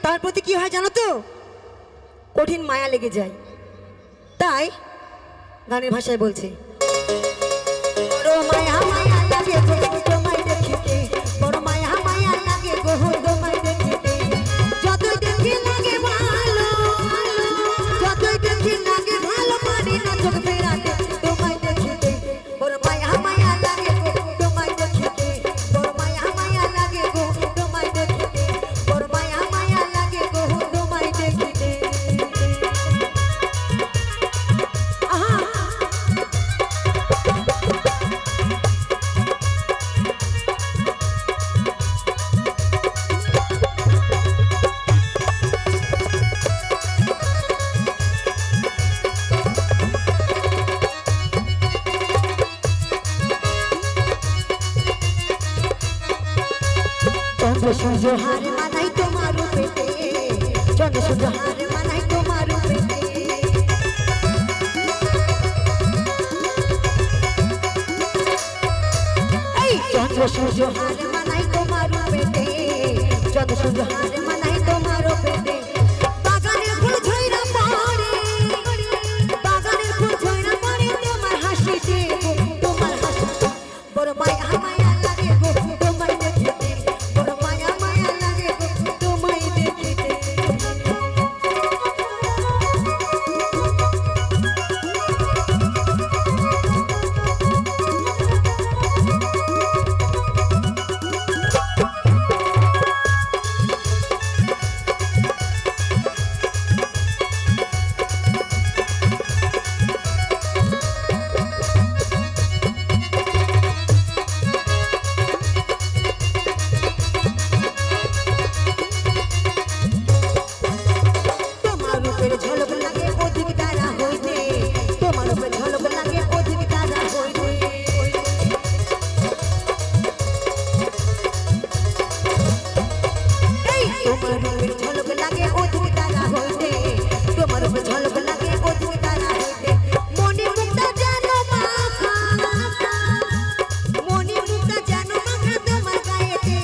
তার প্রতি কি হয় জানো তো, কঠিন মায়া লেগে যায়। তাই গানের ভাষায় বলছে, বড় মায়া মায়া লাগে গো তোমায় দেখিতে, বড় মায়া মায়া লাগে গো তোমায় দেখিতে, যতই দেখি লাগে ভালো, যতই দেখি লাগে ভালো, পারি না চোখ ফেরাতে তোমায় দেখিতে, বড় মায়া মায়া লাগে গো তোমায় দেখিতে, বড় মায়া মায়া লাগে গো তোমায় দেখিতে, বড় মায়া মায়া লাগে গো তোমায় দেখিতে। আহা চন্দ্র সূর্য হার মানাই তোমার রূপেতে, চন্দ্র সূর্য হার মানাই তোমার রূপেতে, এই চন্দ্র সূর্য হার মানাই তোমার রূপেতে, চন্দ্র সূর্য হার মানাই তোমার রূপেতে, বাগানের ফুল ঝইরা পড়ে, বাগানের ফুল ঝইরা পড়ে তোমার হাসিতে, তোমার হাসিতে, বড় মায়া মায়া লাগে গো তোমায় দেখিতে, বড় মায়া মায়া লাগে গো তোমায় দেখিতে। তোমার রূপের ঝলক লাগে অধিক তারা হইতে, তোমার রূপের ঝলক লাগে অধিক তারা হইতে, এই তোমার রূপের ঝলক লাগে অধিক তারা হইতে, তোমার রূপের ঝলক লাগে অধিক তারা হইতে, মনি মুক্তা যেন মাখা, মনি মুক্তা যেন মাখা তোমার গায়েতে,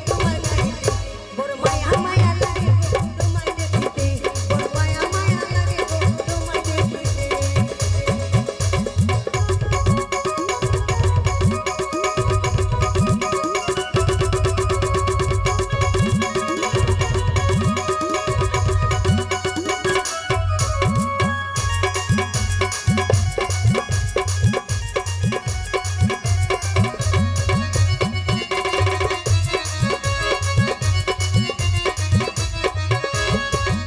তোমার গায়েতে, বড় মায়া মায়া লাগে তোমায় দেখিতে, বড় মায়া মায়া লাগে তোমায় দেখিতে।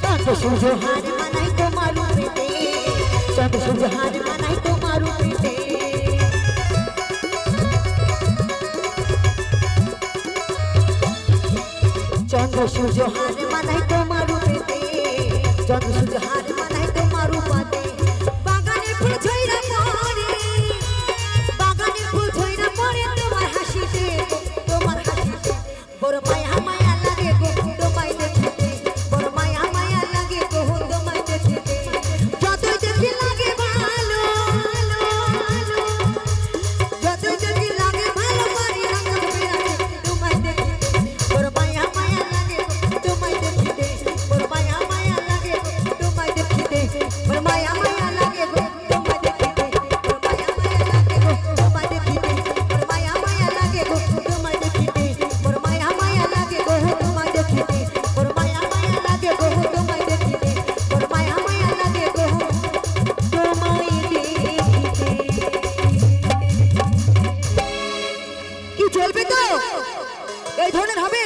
চন্দ্র সূর্য হার মানাই তোমার রূপেতে, চন্দ্র সূর্য হার মানাই তোমার রূপেতে, চন্দ্র সূর্য হার মানাই তোমার রূপেতে, চন্দ্র সূর্য হার মানাই তোমার রূপতে, বাগানের ফুল ঝইরা পড়ে, বাগানের ফুল ঝইরা পড়ে তোমার হাসিতে, তোমার হাসিতে, বড় মায়া মায়া লাগে গো তোমায় দেখিতে, বড় মায়া মায়া লাগে গো তোমায় দেখিতে, যতই দেখি লাগে ভালো, যতই দেখি লাগে ভালো, পারি না চোখ ফেরাতে তোমায় দেখিতে, বড় মায়া মায়া লাগে গো তোমায় দেখিতে, বড় মায়া মায়া লাগে গো তোমায় দেখিতে, বড় মায়া মায়া লাগে গো তোমায় দেখিতে, বড় মায়া মায়া লাগে গো তোমায় দেখিতে, বড় মায়া মায়া লাগে গো তোমায় দেখিতে, বড় মায়া মায়া লাগে গো তোমায় দেখিতে, বড় মায়া মায়া লাগে গো তোমায় দেখিতে, বড় মায়া মায়া লাগে গো তোমায় দেখিতে। কি চলবে তো এই ধরনের হবে?